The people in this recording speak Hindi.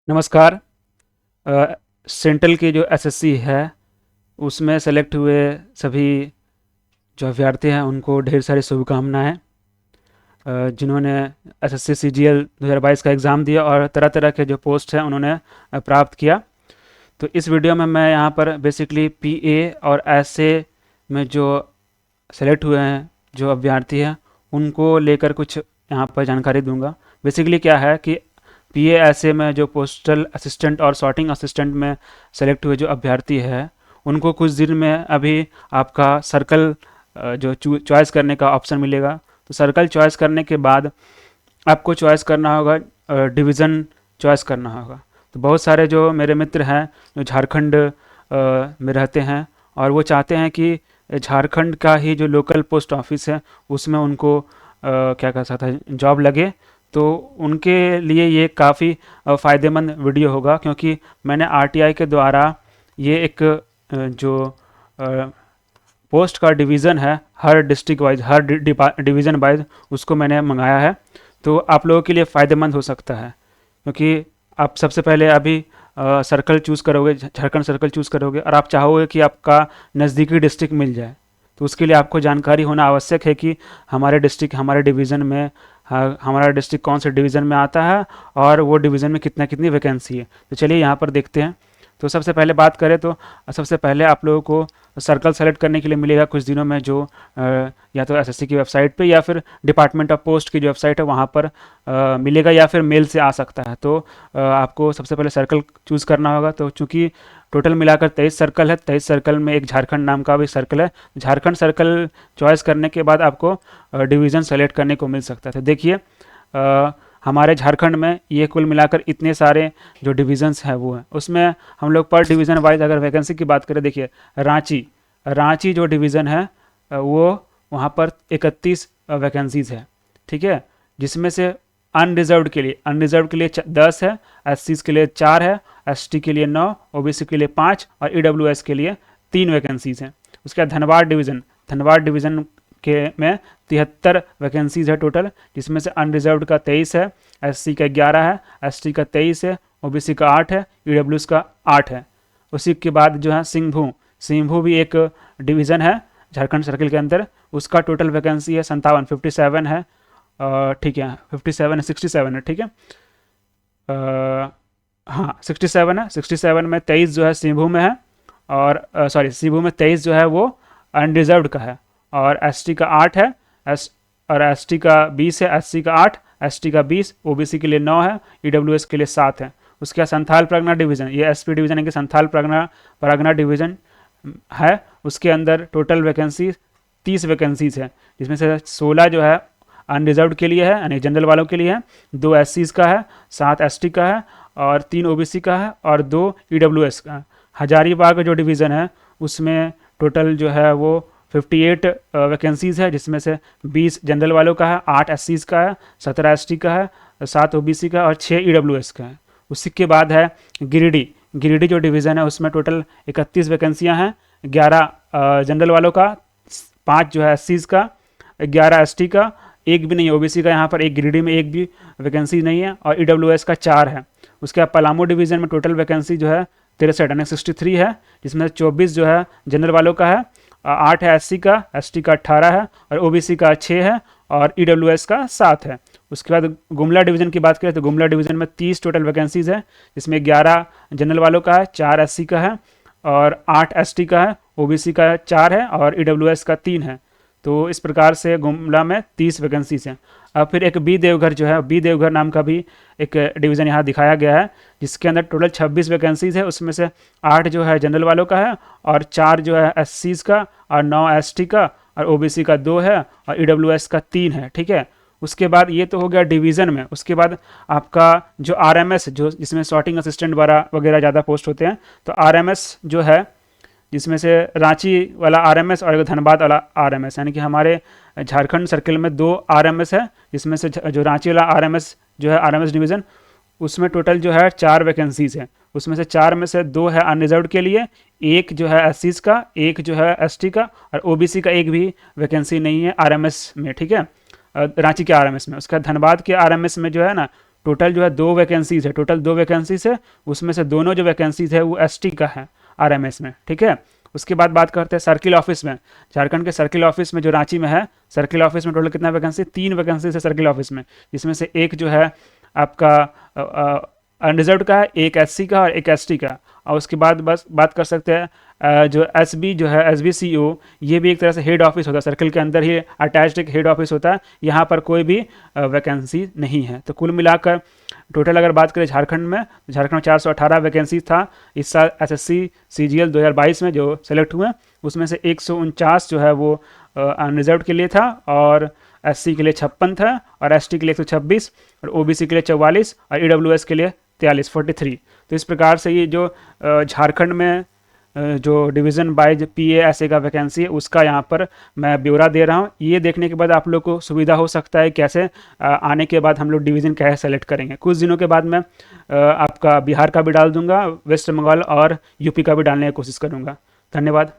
नमस्कार। सेंट्रल की जो एसएससी है उसमें सेलेक्ट हुए सभी जो अभ्यर्थी हैं उनको ढेर सारी शुभकामनाएं। जिन्होंने एसएससी सीजीएल 2022 का एग्ज़ाम दिया और तरह तरह के जो पोस्ट हैं उन्होंने प्राप्त किया। तो इस वीडियो में मैं यहाँ पर बेसिकली पीए और एसए में जो सेलेक्ट हुए हैं जो अभ्यर्थी हैं उनको लेकर कुछ यहाँ पर जानकारी दूंगा। बेसिकली क्या है कि पीए एसए में जो पोस्टल असिस्टेंट और सॉर्टिंग असिस्टेंट में सेलेक्ट हुए जो अभ्यर्थी है उनको कुछ दिन में अभी आपका सर्कल जो चॉइस करने का ऑप्शन मिलेगा। तो सर्कल चॉइस करने के बाद आपको चॉइस करना होगा, डिवीज़न चॉइस करना होगा। तो बहुत सारे जो मेरे मित्र हैं जो झारखंड में रहते हैं और वो चाहते हैं कि झारखंड का ही जो लोकल पोस्ट ऑफिस है उसमें उनको क्या कह सकता है जॉब लगे। तो उनके लिए ये काफ़ी फ़ायदेमंद वीडियो होगा, क्योंकि मैंने आरटीआई के द्वारा ये एक जो पोस्ट का डिवीज़न है हर डिस्ट्रिक्ट वाइज, हर डिवीज़न वाइज उसको मैंने मंगाया है। तो आप लोगों के लिए फ़ायदेमंद हो सकता है, क्योंकि आप सबसे पहले अभी सर्कल चूज़ करोगे, झारखंड सर्कल चूज़ करोगे और आप चाहोगे कि आपका नज़दीकी डिस्ट्रिक्ट मिल जाए। तो उसके लिए आपको जानकारी होना आवश्यक है कि हमारे डिस्ट्रिक्ट, हमारे डिवीज़न में हमारा डिस्ट्रिक्ट कौन से डिवीज़न में आता है और वो डिवीज़न में कितनी वैकेंसी है। तो चलिए यहाँ पर देखते हैं। तो सबसे पहले बात करें तो सबसे पहले आप लोगों को सर्कल सेलेक्ट करने के लिए मिलेगा कुछ दिनों में, जो या तो एसएससी की वेबसाइट पे या फिर डिपार्टमेंट ऑफ पोस्ट की जो वेबसाइट है वहाँ पर मिलेगा, या फिर मेल से आ सकता है। तो आपको सबसे पहले सर्कल चूज़ करना होगा। तो चूँकि टोटल मिलाकर 23 सर्कल है, 23 सर्कल में एक झारखंड नाम का भी सर्कल है। झारखंड सर्कल चॉइस करने के बाद आपको डिवीज़न सेलेक्ट करने को मिल सकता है। तो देखिए हमारे झारखंड में ये कुल मिलाकर इतने सारे जो डिवीज़न्स हैं वो हैं। उसमें हम लोग पर डिवीज़न वाइज अगर वैकेंसी की बात करें, देखिए रांची जो डिवीज़न है वो वहाँ पर 31 वैकेंसीज़ है, ठीक है। जिसमें से अनरिजर्व्ड के लिए 10 है, एससीज़ के लिए 4 है, एसटी के लिए 9, ओबीसी के लिए 5 और ईडब्ल्यूएस के लिए 3 वैकेंसीज़ हैं। उसके बाद धनबाद डिवीज़न के में 73 वैकेंसीज़ है टोटल, जिसमें से अनरिजर्व्ड का 23 है, एससी का 11 है, एसटी का 23 है, ओबीसी का 8 है, ईडब्ल्यूएस का 8 है। उसी के बाद जो है सिंहभू भी एक डिवीज़न है झारखंड सर्कल के अंदर। उसका टोटल वैकेंसी है 57 है, ठीक है, 67 है, ठीक है। हाँ 67 है। 67 में 23 जो है सिंहभू में है, और सिंहभू में 23 जो है वो अनरिजर्व्ड का है, और एसटी का 8 है, और एसटी का 20 है, एससी का 8, एसटी का 20, ओबीसी के लिए 9 है, ईडब्ल्यूएस के लिए 7 है। उसके बाद संथाल परगना डिवीज़न, ये एसपी डिवीज़न है कि संथाल परगना डिवीज़न है। उसके अंदर टोटल वैकेंसी 30 वैकेंसीज़ है, जिसमें से 16 जो है अनरिजर्व्ड के लिए है, यानी जनरल वालों के लिए है, 2 एससीज़ का है, 7 एसटी का है और 3 ओबीसी का है और 2 ईडब्ल्यूएस का है। हजारीबाग जो डिवीज़न है उसमें टोटल जो है वो 58 वैकेंसीज़ है, जिसमें से 20 जनरल वालों का है, 8 एससीज़ का है, 17 एसटी का है, 7 ओबीसी का और 6 ईडब्ल्यूएस का है। उसी के बाद है गिरिडीह जो डिवीज़न है उसमें टोटल 31 वैकेंसियाँ हैं, 11 जनरल वालों का, 5 जो है एससीज़ का, 11 एसटी का, एक भी नहीं ओबीसी का, यहाँ पर एक गिरिडीह में एक भी वैकेंसी नहीं है, और ईडब्ल्यूएस का 4 है। उसके बाद पलामू डिवीज़न में टोटल वैकेंसी जो है 63 यानी 63 है, जिसमें 24 जो है जनरल वालों का है, 8 है एससी का, एसटी का 18 है और ओबीसी का 6 है और ईडब्ल्यूएस का 7 है। उसके बाद गुमला डिवीज़न की बात करें तो गुमला डिवीज़न में 30 टोटल वैकेंसीज़ है, जिसमें 11 जनरल वालों का है, 4 एससी का है और 8 एसटी का है, ओबीसी का 4 है और ईडब्ल्यूएस का 3 है। तो इस प्रकार से गुमला में 30 वैकेंसीज हैं। अब फिर एक बी देवघर जो है, बी देवघर नाम का भी एक डिवीज़न यहाँ दिखाया गया है, जिसके अंदर टोटल 26 वैकेंसीज है। उसमें से 8 जो है जनरल वालों का है और 4 जो है एससीज़ का और 9 एसटी का और ओबीसी का 2 है और ईडब्ल्यूएस का 3 है, ठीक है। उसके बाद ये तो हो गया डिवीज़न में। उसके बाद आपका जो आरएमएस, जो जिसमें सॉर्टिंग असिस्टेंट वगैरह ज़्यादा पोस्ट होते हैं, तो आरएमएस जो है जिसमें से रांची वाला आरएमएस और धनबाद वाला आरएमएस, यानी कि हमारे झारखंड सर्कल में 2 आरएमएस है, जिसमें से जो रांची वाला आरएमएस जो है आरएमएस डिवीज़न, उसमें टोटल जो है 4 वैकेंसीज है। उसमें से 4 में से 2 है अनरिजर्व्ड के लिए, 1 जो है एससीज़ का, 1 जो है एसटी का और ओबीसी का 1 भी वैकेंसी नहीं है आरएमएस में, ठीक है, रांची के आरएमएस में। उसका धनबाद के आरएमएस में जो है ना टोटल जो है 2 वैकेंसीज़ है, टोटल 2 वैकेंसीज़ है, उसमें से दोनों जो वैकेंसीज़ है वो एसटी का है आरएमएस में, ठीक है। उसके बाद बात करते हैं सर्किल ऑफिस में। झारखंड के सर्किल ऑफिस में जो रांची में है, सर्किल ऑफिस में टोटल कितना वैकेंसी, 3 वैकेंसी है सर्किल ऑफिस में, जिसमें से एक जो है आपका अनरिजर्व का है, एक एससी का और एक एसटी का। और उसके बाद बस बात कर सकते हैं जो एसबी जो है एसबीसीओ, ये भी एक तरह से हेड ऑफिस होता है, सर्किल के अंदर ही अटैच्ड एक हेड ऑफिस होता है, यहाँ पर कोई भी वैकेंसी नहीं है। तो कुल मिलाकर टोटल अगर बात करें झारखंड में, तो झारखंड में 418 वैकेंसी था इस साल एसएससी सीजीएल 2022 में जो सेलेक्ट हुए, उसमें से 149 जो है वो अनरिजर्व के लिए था, और एससी के लिए 56 था, और एसटी के लिए 126, और ओबीसी के लिए 44, और ईडब्ल्यूएस के लिए 43। तो इस प्रकार से ये जो झारखंड में जो डिवीज़न बाय पीएएसए का वैकेंसी है उसका यहाँ पर मैं ब्यौरा दे रहा हूँ। ये देखने के बाद आप लोग को सुविधा हो सकता है कैसे आने के बाद हम लोग डिवीज़न कैसे सेलेक्ट करेंगे। कुछ दिनों के बाद मैं आपका बिहार का भी डाल दूंगा, वेस्ट बंगाल और यूपी का भी डालने की कोशिश करूँगा। धन्यवाद।